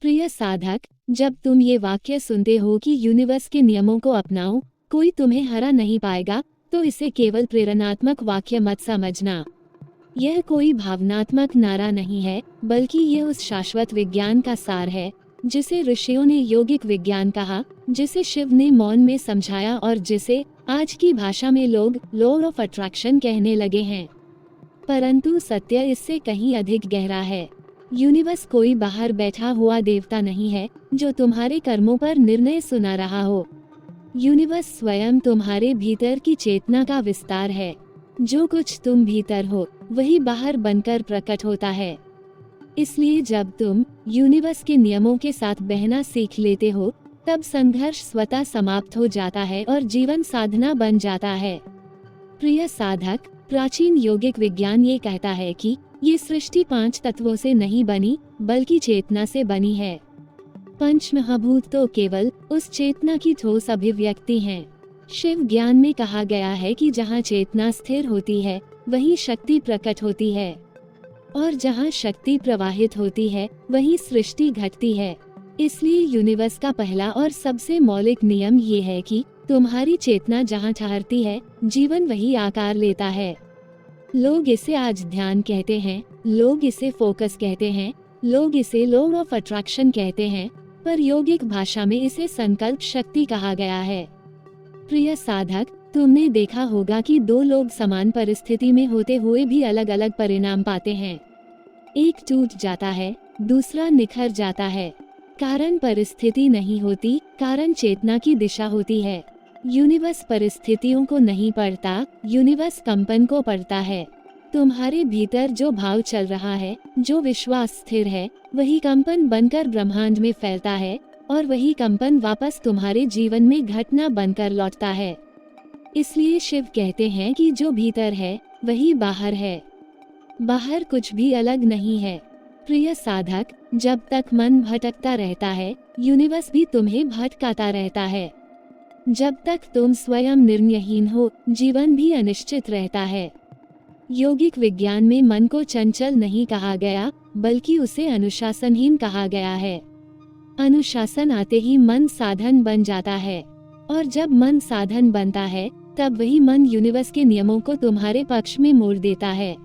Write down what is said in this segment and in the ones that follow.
प्रिय साधक, जब तुम ये वाक्य सुनते हो कि यूनिवर्स के नियमों को अपनाओ, कोई तुम्हें हरा नहीं पाएगा, तो इसे केवल प्रेरणात्मक वाक्य मत समझना। यह कोई भावनात्मक नारा नहीं है, बल्कि ये उस शाश्वत विज्ञान का सार है जिसे ऋषियों ने यौगिक विज्ञान कहा, जिसे शिव ने मौन में समझाया और जिसे आज की भाषा में लोग लॉ ऑफ अट्रैक्शन कहने लगे हैं। परंतु सत्य इससे कहीं अधिक गहरा है। यूनिवर्स कोई बाहर बैठा हुआ देवता नहीं है जो तुम्हारे कर्मों पर निर्णय सुना रहा हो। यूनिवर्स स्वयं तुम्हारे भीतर की चेतना का विस्तार है। जो कुछ तुम भीतर हो वही बाहर बनकर प्रकट होता है। इसलिए जब तुम यूनिवर्स के नियमों के साथ बहना सीख लेते हो, तब संघर्ष स्वतः समाप्त हो जाता है और जीवन साधना बन जाता है। प्रिय साधक, प्राचीन यौगिक विज्ञान ये कहता है कि ये सृष्टि 5 तत्वों से नहीं बनी, बल्कि चेतना से बनी है। पंच महाभूत तो केवल उस चेतना की ठोस अभिव्यक्ति हैं। शिव ज्ञान में कहा गया है कि जहाँ चेतना स्थिर होती है, वहीं शक्ति प्रकट होती है, और जहाँ शक्ति प्रवाहित होती है, वहीं सृष्टि घटती है। इसलिए यूनिवर्स का पहला और सबसे मौलिक नियम ये है कि तुम्हारी चेतना जहाँ ठहरती है, जीवन वही आकार लेता है। लोग इसे आज ध्यान कहते हैं, लोग इसे फोकस कहते हैं, लोग इसे लॉ ऑफ अट्रैक्शन कहते हैं, पर यौगिक भाषा में इसे संकल्प शक्ति कहा गया है। प्रिय साधक, तुमने देखा होगा कि 2 लोग समान परिस्थिति में होते हुए भी अलग अलग परिणाम पाते हैं। एक टूट जाता है, दूसरा निखर जाता है। कारण परिस्थिति नहीं होती, कारण चेतना की दिशा होती है। यूनिवर्स परिस्थितियों को नहीं पढ़ता, यूनिवर्स कंपन को पढ़ता है। तुम्हारे भीतर जो भाव चल रहा है, जो विश्वास स्थिर है, वही कंपन बनकर ब्रह्मांड में फैलता है, और वही कंपन वापस तुम्हारे जीवन में घटना बनकर लौटता है। इसलिए शिव कहते हैं कि जो भीतर है वही बाहर है, बाहर कुछ भी अलग नहीं है। प्रिय साधक, जब तक मन भटकता रहता है, यूनिवर्स भी तुम्हें भटकाता रहता है। जब तक तुम स्वयं निर्णयहीन हो, जीवन भी अनिश्चित रहता है। यौगिक विज्ञान में मन को चंचल नहीं कहा गया, बल्कि उसे अनुशासनहीन कहा गया है। अनुशासन आते ही मन साधन बन जाता है, और जब मन साधन बनता है, तब वही मन यूनिवर्स के नियमों को तुम्हारे पक्ष में मोड़ देता है।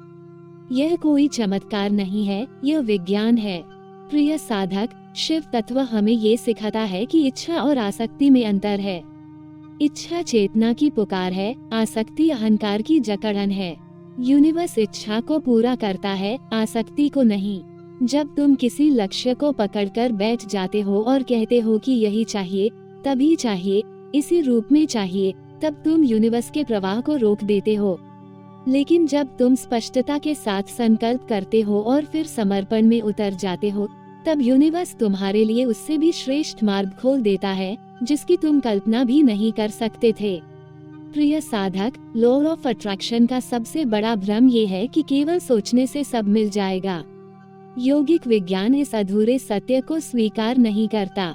यह कोई चमत्कार नहीं है, यह विज्ञान है। प्रिय साधक, शिव तत्व हमें ये सिखाता है कि इच्छा और आसक्ति में अंतर है। इच्छा चेतना की पुकार है, आसक्ति अहंकार की जकड़न है। यूनिवर्स इच्छा को पूरा करता है, आसक्ति को नहीं। जब तुम किसी लक्ष्य को पकड़कर बैठ जाते हो और कहते हो कि यही चाहिए, तभी चाहिए, इसी रूप में चाहिए, तब तुम यूनिवर्स के प्रवाह को रोक देते हो। लेकिन जब तुम स्पष्टता के साथ संकल्प करते हो और फिर समर्पण में उतर जाते हो, तब यूनिवर्स तुम्हारे लिए उससे भी श्रेष्ठ मार्ग खोल देता है, जिसकी तुम कल्पना भी नहीं कर सकते थे। प्रिय साधक, लॉ ऑफ अट्रैक्शन का सबसे बड़ा भ्रम ये है कि केवल सोचने से सब मिल जाएगा। यौगिक विज्ञान इस अधूरे सत्य को स्वीकार नहीं करता।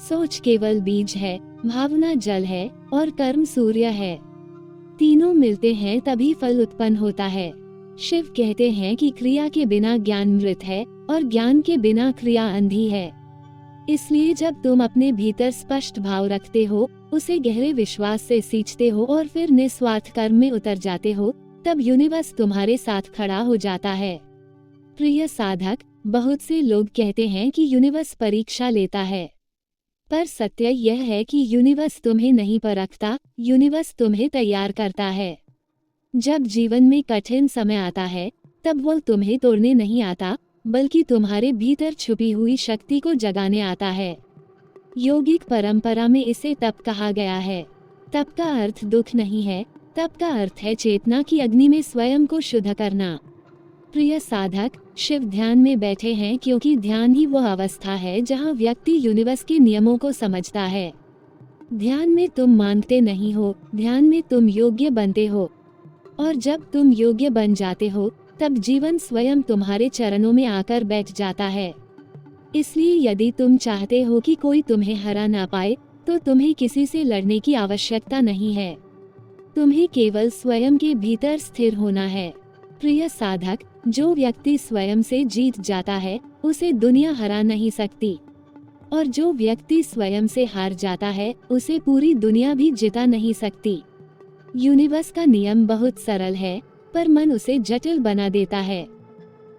सोच केवल बीज है, भावना जल है, और कर्म सूर्य है। तीनों मिलते हैं तभी फल उत्पन्न होता है। शिव कहते हैं कि क्रिया के बिना ज्ञान मृत है, और ज्ञान के बिना क्रिया अंधी है। इसलिए जब तुम अपने भीतर स्पष्ट भाव रखते हो, उसे गहरे विश्वास से सींचते हो और फिर निस्वार्थ कर्म में उतर जाते हो, तब यूनिवर्स तुम्हारे साथ खड़ा हो जाता है। प्रिय साधक, बहुत से लोग कहते हैं कि यूनिवर्स परीक्षा लेता है, पर सत्य यह है कि यूनिवर्स तुम्हें नहीं परखता, यूनिवर्स तुम्हें तैयार करता है। जब जीवन में कठिन समय आता है, तब वो तुम्हें तोड़ने नहीं आता, बल्कि तुम्हारे भीतर छुपी हुई शक्ति को जगाने आता है। यौगिक परंपरा में इसे तप कहा गया है। तप का अर्थ दुख नहीं है, तप का अर्थ है चेतना की अग्नि में स्वयं को शुद्ध करना। प्रिय साधक, शिव ध्यान में बैठे हैं क्योंकि ध्यान ही वह अवस्था है जहां व्यक्ति यूनिवर्स के नियमों को समझता है। ध्यान में तुम मांगते नहीं हो, ध्यान में तुम योग्य बनते हो, और जब तुम योग्य बन जाते हो, तब जीवन स्वयं तुम्हारे चरणों में आकर बैठ जाता है। इसलिए यदि तुम चाहते हो कि कोई तुम्हें हरा ना पाए, तो तुम्हें किसी से लड़ने की आवश्यकता नहीं है। तुम्हें केवल स्वयं के भीतर स्थिर होना है। प्रिय साधक, जो व्यक्ति स्वयं से जीत जाता है, उसे दुनिया हरा नहीं सकती। और जो व्यक्ति स्वयं से हार जाता है उसे पूरी दुनिया भी जिता नहीं सकती। यूनिवर्स का नियम बहुत सरल है, पर मन उसे जटिल बना देता है।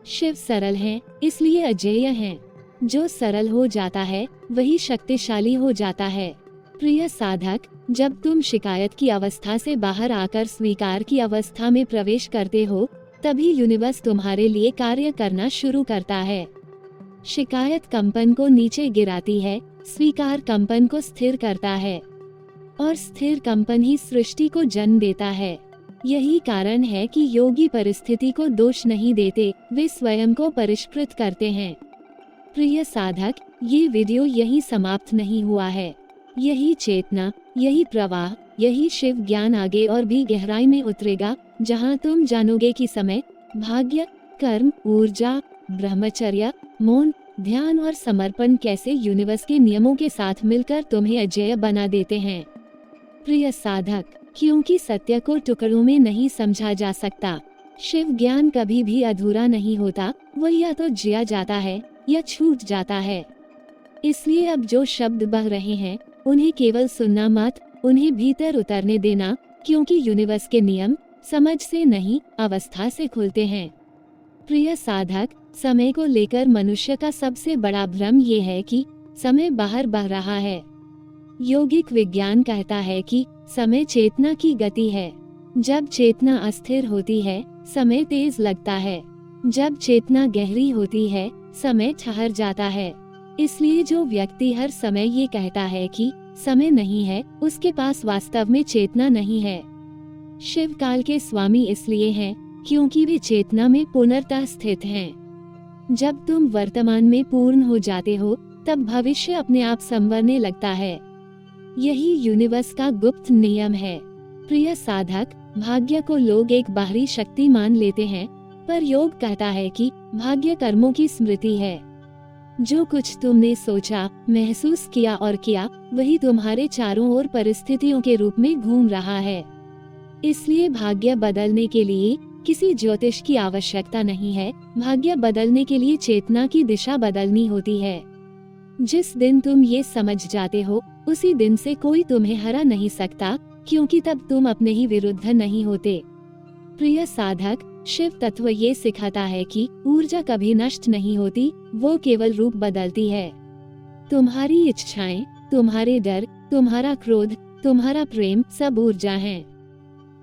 शिव सरल हैं, इसलिए अजेय हैं। जो सरल हो जाता है वही शक्तिशाली हो जाता है। प्रिय साधक, जब तुम शिकायत की अवस्था से बाहर आकर स्वीकार की अवस्था में प्रवेश करते हो, तभी यूनिवर्स तुम्हारे लिए कार्य करना शुरू करता है। शिकायत कंपन को नीचे गिराती है, स्वीकार कंपन को स्थिर करता है, और स्थिर कंपन ही सृष्टि को जन्म देता है। यही कारण है कि योगी परिस्थिति को दोष नहीं देते, वे स्वयं को परिष्कृत करते हैं। प्रिय साधक, ये वीडियो यहीं समाप्त नहीं हुआ है। यही चेतना, यही प्रवाह, यही शिव ज्ञान आगे और भी गहराई में उतरेगा, जहां तुम जानोगे कि समय, भाग्य, कर्म, ऊर्जा, ब्रह्मचर्य, मौन, ध्यान और समर्पण कैसे यूनिवर्स के नियमों के साथ मिलकर तुम्हें अजेय बना देते हैं। प्रिय साधक, क्योंकि सत्य को टुकड़ों में नहीं समझा जा सकता, शिव ज्ञान कभी भी अधूरा नहीं होता, वह या तो जिया जाता है या छूट जाता है। इसलिए अब जो शब्द बह रहे हैं उन्हें केवल सुनना मत, उन्हें भीतर उतरने देना, क्योंकि यूनिवर्स के नियम समझ से नहीं, अवस्था से खुलते हैं। प्रिय साधक, समय को लेकर मनुष्य का सबसे बड़ा भ्रम ये है कि समय बाहर बह रहा है। योगिक विज्ञान कहता है कि समय चेतना की गति है। जब चेतना अस्थिर होती है, समय तेज लगता है। जब चेतना गहरी होती है, समय ठहर जाता है। इसलिए जो व्यक्ति हर समय ये कहता है कि समय नहीं है, उसके पास वास्तव में चेतना नहीं है। शिव काल के स्वामी इसलिए हैं क्योंकि वे चेतना में पूर्णतः स्थित हैं। जब तुम वर्तमान में पूर्ण हो जाते हो, तब भविष्य अपने आप संवरने लगता है। यही यूनिवर्स का गुप्त नियम है। प्रिय साधक, भाग्य को लोग एक बाहरी शक्ति मान लेते हैं, पर योग कहता है कि भाग्य कर्मों की स्मृति है। जो कुछ तुमने सोचा, महसूस किया और किया, वही तुम्हारे चारों ओर परिस्थितियों के रूप में घूम रहा है। इसलिए भाग्य बदलने के लिए किसी ज्योतिष की आवश्यकता नहीं है। भाग्य बदलने के लिए चेतना की दिशा बदलनी होती है। जिस दिन तुम ये समझ जाते हो, उसी दिन से कोई तुम्हें हरा नहीं सकता, क्योंकि तब तुम अपने ही विरुद्ध नहीं होते। प्रिय साधक, शिव तत्व ये सिखाता है कि ऊर्जा कभी नष्ट नहीं होती, वो केवल रूप बदलती है। तुम्हारी इच्छाएं, तुम्हारे डर, तुम्हारा क्रोध, तुम्हारा प्रेम सब ऊर्जा हैं।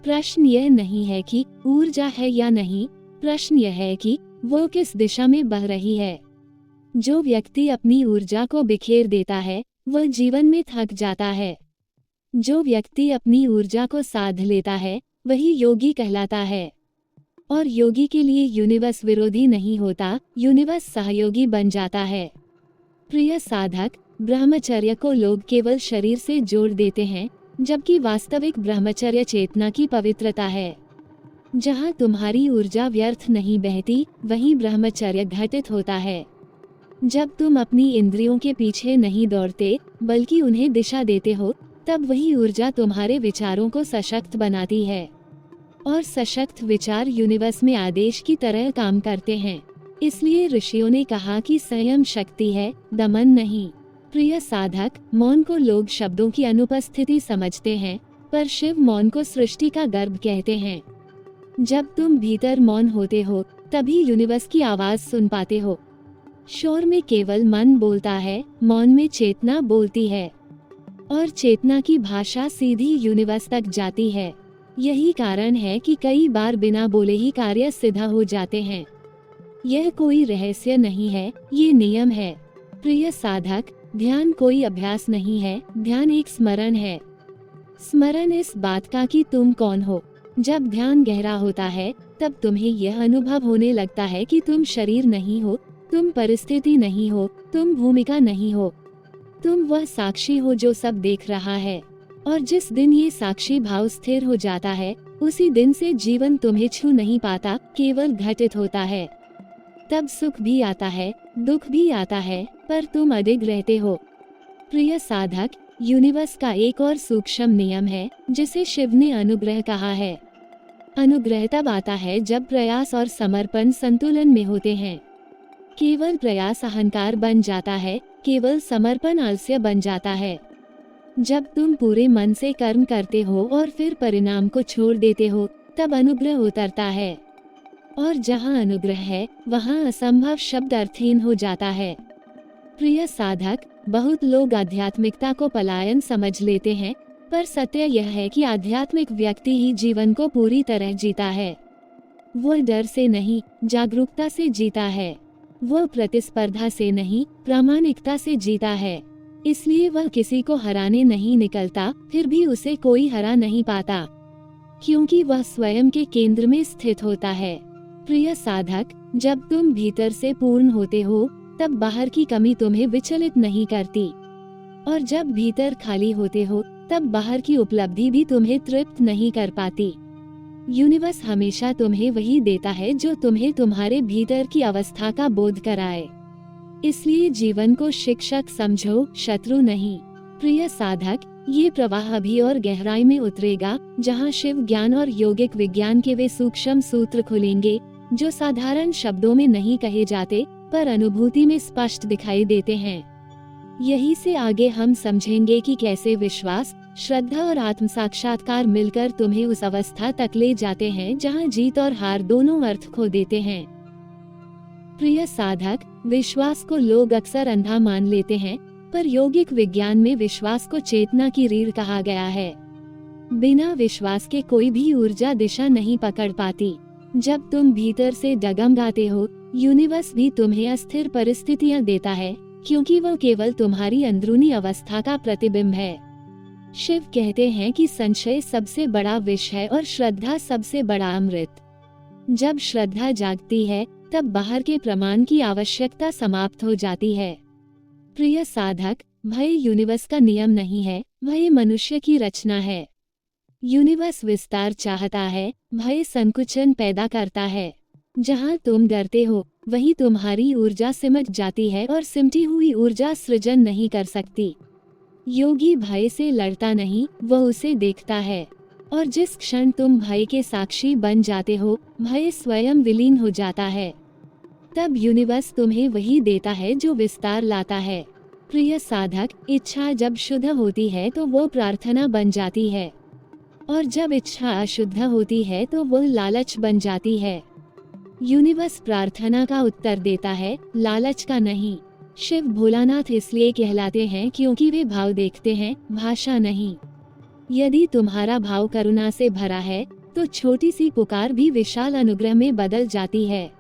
प्रश्न यह नहीं है कि ऊर्जा है या नहीं, प्रश्न यह है कि वो किस दिशा में बह रही है। जो व्यक्ति अपनी ऊर्जा को बिखेर देता है, वह जीवन में थक जाता है। जो व्यक्ति अपनी ऊर्जा को साध लेता है, वही योगी कहलाता है। और योगी के लिए यूनिवर्स विरोधी नहीं होता, यूनिवर्स सहयोगी बन जाता है। प्रिय साधक, ब्रह्मचर्य को लोग केवल शरीर से जोड़ देते हैं, जबकि वास्तविक ब्रह्मचर्य चेतना की पवित्रता है। जहाँ तुम्हारी ऊर्जा व्यर्थ नहीं बहती, वहीं ब्रह्मचर्य घटित होता है। जब तुम अपनी इंद्रियों के पीछे नहीं दौड़ते, बल्कि उन्हें दिशा देते हो, तब वही ऊर्जा तुम्हारे विचारों को सशक्त बनाती है। और सशक्त विचार यूनिवर्स में आदेश की तरह काम करते हैं। इसलिए ऋषियों ने कहा कि संयम शक्ति है, दमन नहीं। प्रिय साधक, मौन को लोग शब्दों की अनुपस्थिति समझते हैं, पर शिव मौन को सृष्टि का गर्भ कहते हैं। जब तुम भीतर मौन होते हो, तभी यूनिवर्स की आवाज सुन पाते हो। शोर में केवल मन बोलता है, मौन में चेतना बोलती है, और चेतना की भाषा सीधी यूनिवर्स तक जाती है। यही कारण है कि कई बार बिना बोले ही कार्य सिद्ध हो जाते हैं। यह कोई रहस्य नहीं है, ये नियम है। प्रिय साधक, ध्यान कोई अभ्यास नहीं है, ध्यान एक स्मरण है। स्मरण इस बात का कि तुम कौन हो। जब ध्यान गहरा होता है, तब तुम्हें यह अनुभव होने लगता है कि तुम शरीर नहीं हो, तुम परिस्थिति नहीं हो, तुम भूमिका नहीं हो, तुम वह साक्षी हो जो सब देख रहा है। और जिस दिन ये साक्षी भाव स्थिर हो जाता है, उसी दिन से जीवन तुम्हें छू नहीं पाता, केवल घटित होता है। तब सुख भी आता है, दुख भी आता है, पर तुम अडिग रहते हो। प्रिय साधक, यूनिवर्स का एक और सूक्ष्म नियम है, जिसे शिव ने अनुग्रह कहा है। अनुग्रह तब आता है जब प्रयास और समर्पण संतुलन में होते हैं। केवल प्रयास अहंकार बन जाता है, केवल समर्पण आलस्य बन जाता है। जब तुम पूरे मन से कर्म करते हो और फिर परिणाम को छोड़ देते हो, तब अनुग्रह उतरता है। और जहाँ अनुग्रह है, वहाँ असंभव शब्द अर्थहीन हो जाता है। प्रिय साधक, बहुत लोग आध्यात्मिकता को पलायन समझ लेते हैं, पर सत्य यह है कि आध्यात्मिक व्यक्ति ही जीवन को पूरी तरह जीता है। वो डर से नहीं, जागरूकता से जीता है। वो प्रतिस्पर्धा से नहीं, प्रामाणिकता से जीता है। इसलिए वह किसी को हराने नहीं निकलता, फिर भी उसे कोई हरा नहीं पाता, क्योंकि वह स्वयं के केंद्र में स्थित होता है। प्रिय साधक, जब तुम भीतर से पूर्ण होते हो, तब बाहर की कमी तुम्हें विचलित नहीं करती, और जब भीतर खाली होते हो, तब बाहर की उपलब्धि भी तुम्हें तृप्त नहीं कर पाती। यूनिवर्स हमेशा तुम्हें वही देता है जो तुम्हें तुम्हारे भीतर की अवस्था का बोध कराए। इसलिए जीवन को शिक्षक समझो, शत्रु नहीं। प्रिय साधक, ये प्रवाह अभी और गहराई में उतरेगा, जहाँ शिव ज्ञान और यौगिक विज्ञान के वे सूक्ष्म सूत्र खुलेंगे, जो साधारण शब्दों में नहीं कहे जाते, पर अनुभूति में स्पष्ट दिखाई देते हैं। यही से आगे हम समझेंगे कि कैसे विश्वास, श्रद्धा और आत्म साक्षात्कार मिलकर तुम्हें उस अवस्था तक ले जाते हैं जहां जीत और हार दोनों अर्थ खो देते हैं। प्रिय साधक, विश्वास को लोग अक्सर अंधा मान लेते हैं, पर यौगिक विज्ञान में विश्वास को चेतना की रीढ़ कहा गया है। बिना विश्वास के कोई भी ऊर्जा दिशा नहीं पकड़ पाती। जब तुम भीतर से डगमगाते हो, यूनिवर्स भी तुम्हें अस्थिर परिस्थितियां देता है, क्योंकि वो केवल तुम्हारी अंदरूनी अवस्था का प्रतिबिंब है। शिव कहते हैं कि संशय सबसे बड़ा विष है और श्रद्धा सबसे बड़ा अमृत। जब श्रद्धा जागती है, तब बाहर के प्रमाण की आवश्यकता समाप्त हो जाती है। प्रिय साधक, भय यूनिवर्स का नियम नहीं है, भय मनुष्य की रचना है। यूनिवर्स विस्तार चाहता है, भय संकुचन पैदा करता है। जहाँ तुम डरते हो, वहीं तुम्हारी ऊर्जा सिमट जाती है और सिमटी हुई ऊर्जा सृजन नहीं कर सकती। योगी भय से लड़ता नहीं, वह उसे देखता है। और जिस क्षण तुम भय के साक्षी बन जाते हो, भय स्वयं विलीन हो जाता है। तब यूनिवर्स तुम्हें वही देता है जो विस्तार लाता है। प्रिय साधक, इच्छा जब शुद्ध होती है तो वो प्रार्थना बन जाती है, और जब इच्छा अशुद्ध होती है तो वो लालच बन जाती है। यूनिवर्स प्रार्थना का उत्तर देता है, लालच का नहीं। शिव भोलानाथ इसलिए कहलाते हैं क्योंकि वे भाव देखते हैं, भाषा नहीं। यदि तुम्हारा भाव करुणा से भरा है, तो छोटी सी पुकार भी विशाल अनुग्रह में बदल जाती है।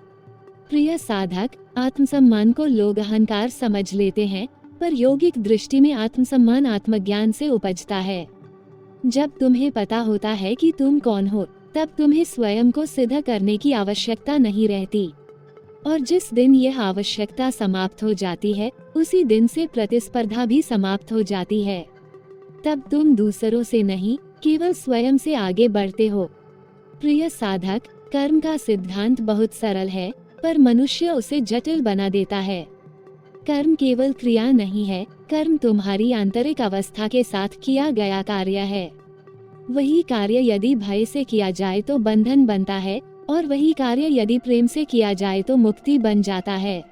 प्रिय साधक, आत्मसम्मान को लोग अहंकार समझ लेते हैं, पर यौगिक दृष्टि में आत्मसम्मान आत्मज्ञान से उपजता है। जब तुम्हें पता होता है कि तुम कौन हो, तब तुम्हें स्वयं को सिद्ध करने की आवश्यकता नहीं रहती। और जिस दिन यह आवश्यकता समाप्त हो जाती है, उसी दिन से प्रतिस्पर्धा भी समाप्त हो जाती है। तब तुम दूसरों से नहीं, केवल स्वयं से आगे बढ़ते हो। प्रिय साधक, कर्म का सिद्धांत बहुत सरल है, पर मनुष्य उसे जटिल बना देता है। कर्म केवल क्रिया नहीं है, कर्म तुम्हारी आंतरिक अवस्था के साथ किया गया कार्य है। वही कार्य यदि भय से किया जाए तो बंधन बनता है, और वही कार्य यदि प्रेम से किया जाए तो मुक्ति बन जाता है।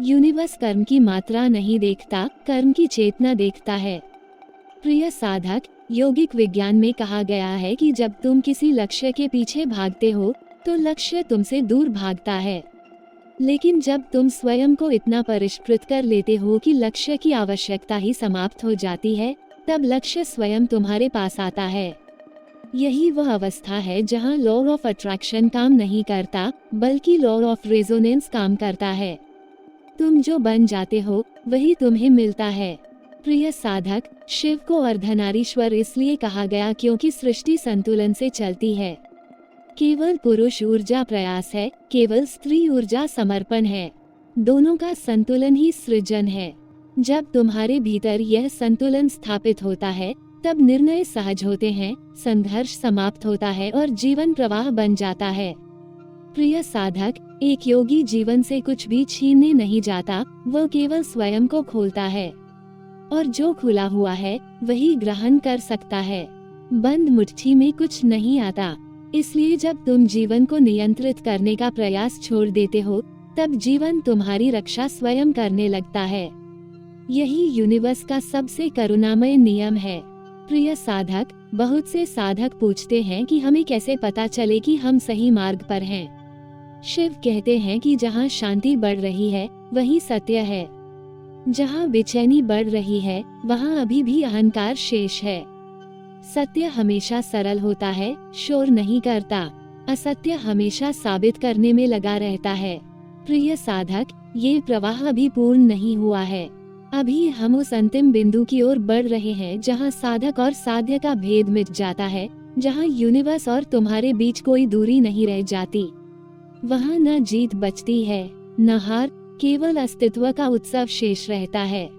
यूनिवर्स कर्म की मात्रा नहीं देखता, कर्म की चेतना देखता है। प्रिय साधक, यौगिक विज्ञान में कहा गया है कि जब तुम किसी लक्ष्य के पीछे भागते हो, तो लक्ष्य तुमसे दूर भागता है। लेकिन जब तुम स्वयं को इतना परिष्कृत कर लेते हो कि लक्ष्य की आवश्यकता ही समाप्त हो जाती है, तब लक्ष्य स्वयं तुम्हारे पास आता है। यही वह अवस्था है जहां लॉ ऑफ अट्रैक्शन काम नहीं करता, बल्कि लॉ ऑफ रेजोनेंस काम करता है। तुम जो बन जाते हो, वही तुम्हें मिलता है। प्रिय साधक, शिव को अर्धनारीश्वर इसलिए कहा गया क्योंकि सृष्टि संतुलन से चलती है। केवल पुरुष ऊर्जा प्रयास है, केवल स्त्री ऊर्जा समर्पण है। दोनों का संतुलन ही सृजन है। जब तुम्हारे भीतर यह संतुलन स्थापित होता है, तब निर्णय सहज होते हैं, संघर्ष समाप्त होता है और जीवन प्रवाह बन जाता है। प्रिय साधक, एक योगी जीवन से कुछ भी छीनने नहीं जाता, वह केवल स्वयं को खोलता है। और जो खुला हुआ है, वही ग्रहण कर सकता है। बंद मुट्ठी में कुछ नहीं आता। इसलिए जब तुम जीवन को नियंत्रित करने का प्रयास छोड़ देते हो, तब जीवन तुम्हारी रक्षा स्वयं करने लगता है। यही यूनिवर्स का सबसे करुणामय नियम है। प्रिय साधक, बहुत से साधक पूछते हैं कि हमें कैसे पता चले कि हम सही मार्ग पर हैं। शिव कहते हैं कि जहाँ शांति बढ़ रही है वही सत्य है। जहाँ बेचैनी बढ़ रही है वहाँ अभी भी अहंकार शेष है। सत्य हमेशा सरल होता है, शोर नहीं करता। असत्य हमेशा साबित करने में लगा रहता है। प्रिय साधक, ये प्रवाह अभी पूर्ण नहीं हुआ है। अभी हम उस अंतिम बिंदु की ओर बढ़ रहे हैं जहाँ साधक और साध्य का भेद मिट जाता है, जहाँ यूनिवर्स और तुम्हारे बीच कोई दूरी नहीं रह जाती। वहाँ न जीत बचती है, न हार, केवल अस्तित्व का उत्सव शेष रहता है।